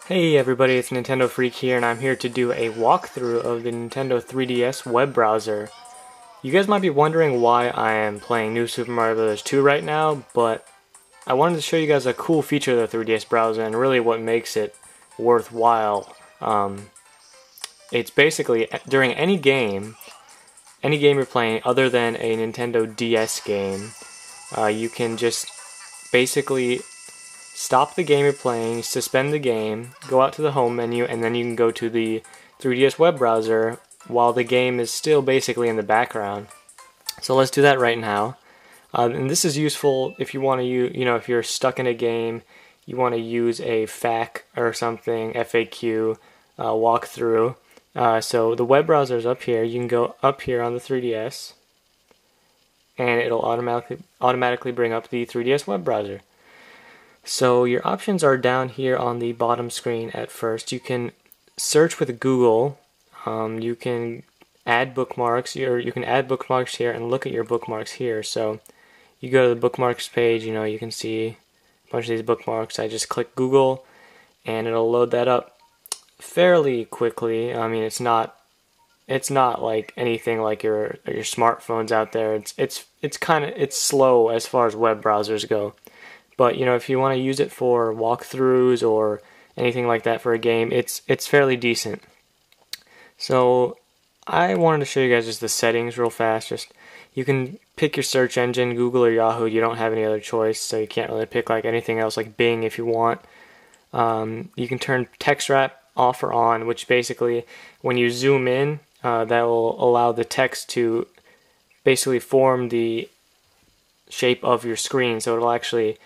Hey everybody, it's Nintendo Freak here, and I'm here to do a walkthrough of the Nintendo 3DS web browser. You guys might be wondering why I am playing New Super Mario Bros. 2 right now, but I wanted to show you guys a cool feature of the 3DS browser and really what makes it worthwhile. It's basically, during any game you're playing other than a Nintendo DS game, you can just basically stop the game you're playing, suspend the game, go out to the home menu, and then you can go to the 3DS web browser while the game is still basically in the background. So let's do that right now. And this is useful if you want to use, if you're stuck in a game, you want to use a FAQ or something, FAQ walkthrough. So the web browser is up here. You can go up here on the 3DS, and it'll automatically bring up the 3DS web browser. So your options are down here on the bottom screen at first. You can search with Google. You can add bookmarks, or you can add bookmarks here and look at your bookmarks here. So you go to the bookmarks page, you can see a bunch of these bookmarks. I just click Google and it'll load that up fairly quickly. I mean, it's not like anything like your smartphones out there. It's slow as far as web browsers go. But if you want to use it for walkthroughs or anything like that for a game, it's fairly decent. So I wanted to show you guys just the settings real fast. You can pick your search engine, Google or Yahoo. You don't have any other choice, so you can't really pick like anything else like Bing if you want. You can turn text wrap off or on, which basically when you zoom in, that will allow the text to basically form the shape of your screen. So it'll actually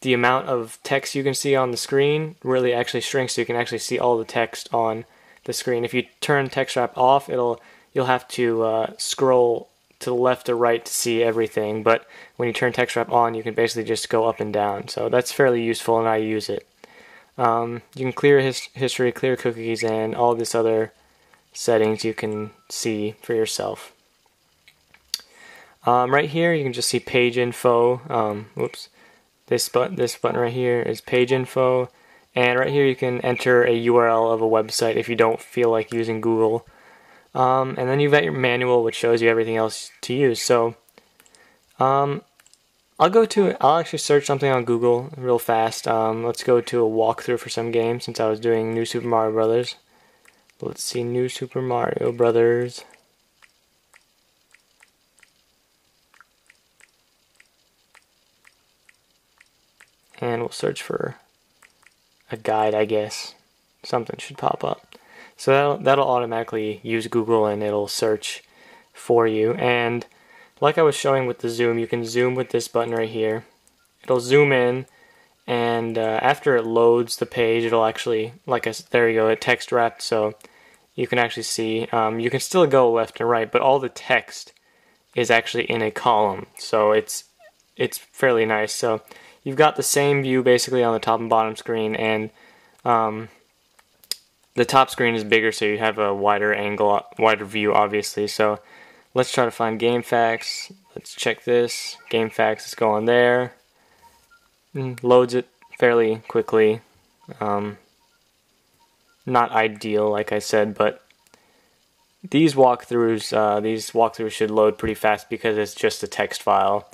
the amount of text you can see on the screen really actually shrinks, so you can actually see all the text on the screen. If you turn text wrap off, you'll have to scroll to the left or right to see everything. But when you turn text wrap on, you can basically just go up and down. So that's fairly useful, and I use it. You can clear history, clear cookies, and all this other settings you can see for yourself. Right here you can just see page info. This button right here is page info, and right here you can enter a URL of a website if you don't feel like using Google. And then you've got your manual, which shows you everything else to use. So I'll actually search something on Google real fast. Let's go to a walkthrough for some game since I was doing New Super Mario Brothers. Let's see, New Super Mario Brothers. And we'll search for a guide, I guess. Something should pop up. So that'll automatically use Google and it'll search for you. And like I was showing with the zoom, you can zoom with this button right here. It'll zoom in, and after it loads the page, it'll actually, there you go, it text wrapped, so you can actually see. You can still go left and right, but all the text is actually in a column, so it's fairly nice. So you've got the same view basically on the top and bottom screen, and the top screen is bigger, so you have a wider view, obviously. So let's try to find GameFAQs. Let's check this. GameFAQs, let's go on there. Loads it fairly quickly. Not ideal, like I said, but these walkthroughs should load pretty fast because it's just a text file.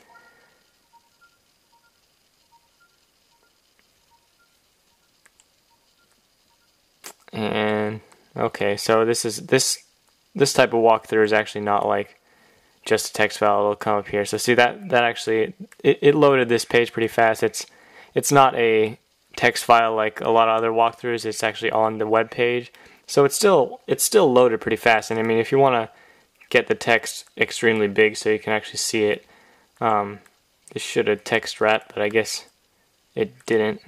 And okay, so this type of walkthrough is actually not like just a text file. It'll come up here. So see that actually it loaded this page pretty fast. It's not a text file like a lot of other walkthroughs. It's actually on the web page. So it's still loaded pretty fast. And I mean, if you want to get the text extremely big so you can actually see it, this should have text wrapped, but I guess it didn't.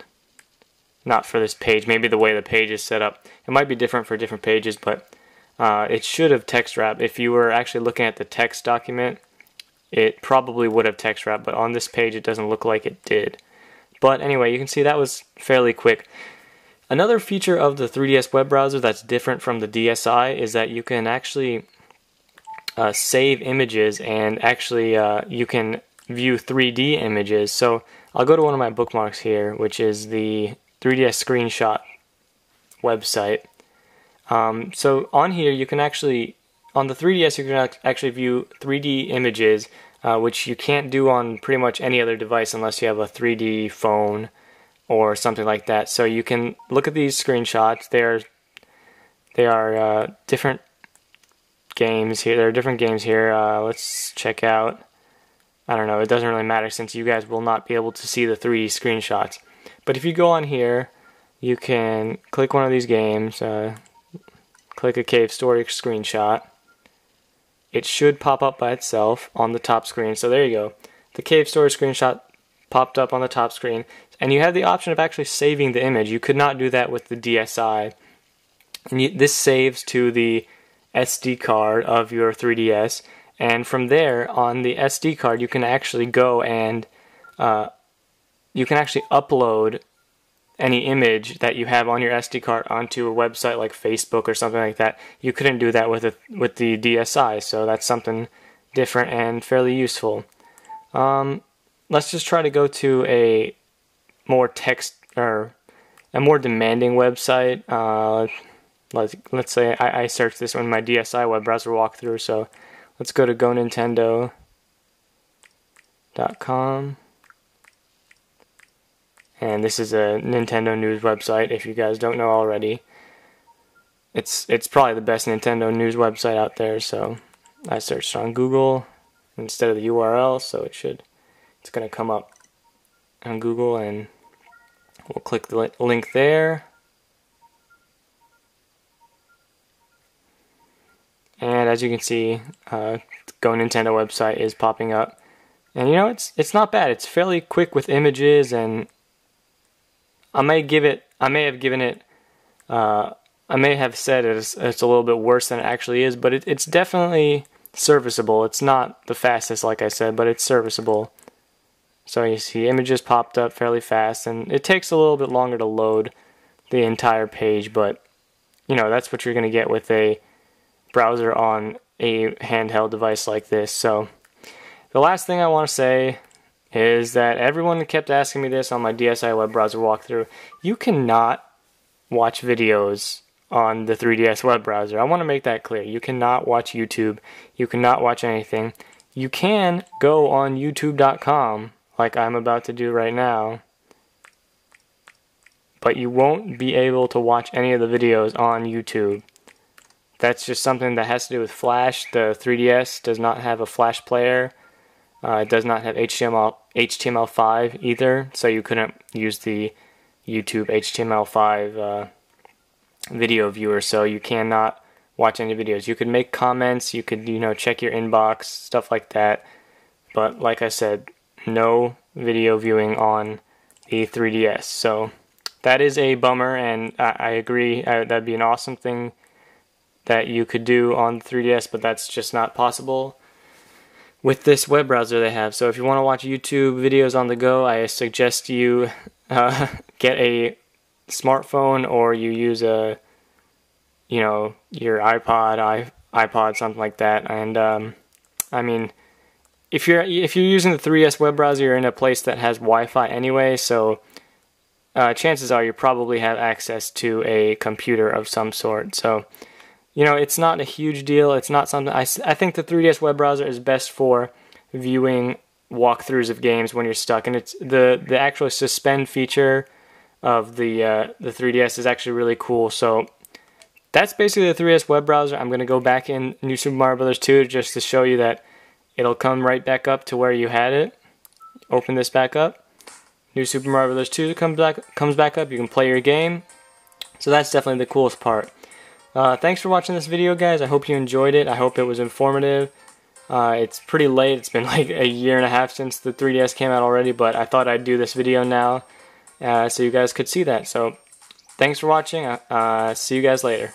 Not for this page. Maybe the way the page is set up. It might be different for different pages, but it should have text wrapped. If you were actually looking at the text document, it probably would have text wrapped, but on this page it doesn't look like it did. But anyway, you can see that was fairly quick. Another feature of the 3DS web browser that's different from the DSi is that you can actually save images, and actually you can view 3D images. So I'll go to one of my bookmarks here, which is the 3DS screenshot website. So on here you can actually, on the 3DS you can actually view 3D images, which you can't do on pretty much any other device unless you have a 3D phone or something like that. So you can look at these screenshots. They are different games here. There are different games here. Let's check out. I don't know. It doesn't really matter since you guys will not be able to see the 3D screenshots. But if you go on here, you can click one of these games. Click a Cave Story screenshot. It should pop up by itself on the top screen. So there you go. The Cave Story screenshot popped up on the top screen. And you have the option of actually saving the image. You could not do that with the DSi. And this saves to the SD card of your 3DS. And from there, on the SD card, you can actually go and you can actually upload any image that you have on your SD card onto a website like Facebook or something like that. You couldn't do that with the DSi, so that's something different and fairly useful. Let's just try to go to a more text or a more demanding website. Let's say I searched this on my DSi web browser walkthrough, so let's go to GoNintendo.com. And this is a Nintendo news website, if you guys don't know already. It's probably the best Nintendo news website out there, so I searched on Google instead of the URL, so it's going to come up on Google, and we'll click the link there. And as you can see, Go Nintendo website is popping up. And you know, it's not bad. It's fairly quick with images, and I may have said it's a little bit worse than it actually is, but it's definitely serviceable. It's not the fastest, like I said, but it's serviceable. So you see images popped up fairly fast, and it takes a little bit longer to load the entire page, but you know, that's what you're going to get with a browser on a handheld device like this. So the last thing I want to say is that everyone kept asking me this on my DSi web browser walkthrough. You cannot watch videos on the 3DS web browser. I want to make that clear. You cannot watch YouTube. You cannot watch anything. You can go on YouTube.com like I'm about to do right now, but you won't be able to watch any of the videos on YouTube. That's just something that has to do with Flash. The 3DS does not have a Flash player. It does not have HTML5 either, so you couldn't use the YouTube HTML5 video viewer, so you cannot watch any videos. You could make comments, you could, check your inbox, stuff like that, but like I said, no video viewing on the 3DS. So that is a bummer, and I agree, that'd be an awesome thing that you could do on the 3DS, but that's just not possible with this web browser they have. So if you want to watch YouTube videos on the go, I suggest you get a smartphone, or you use your iPod, something like that. And I mean, if you're using the 3DS web browser, you're in a place that has Wi-Fi anyway, so chances are you probably have access to a computer of some sort. So it's not a huge deal. It's not something. I think the 3DS web browser is best for viewing walkthroughs of games when you're stuck, and it's the actual suspend feature of the 3DS is actually really cool. So that's basically the 3DS web browser. I'm going to go back in New Super Mario Bros. 2 just to show you that it'll come right back up to where you had it. Open this back up. New Super Mario Bros. 2 comes back up. You can play your game. So that's definitely the coolest part. Thanks for watching this video, guys. I hope you enjoyed it. I hope it was informative. It's pretty late. It's been like a year and a half since the 3DS came out already, but I thought I'd do this video now so you guys could see that. So thanks for watching. See you guys later.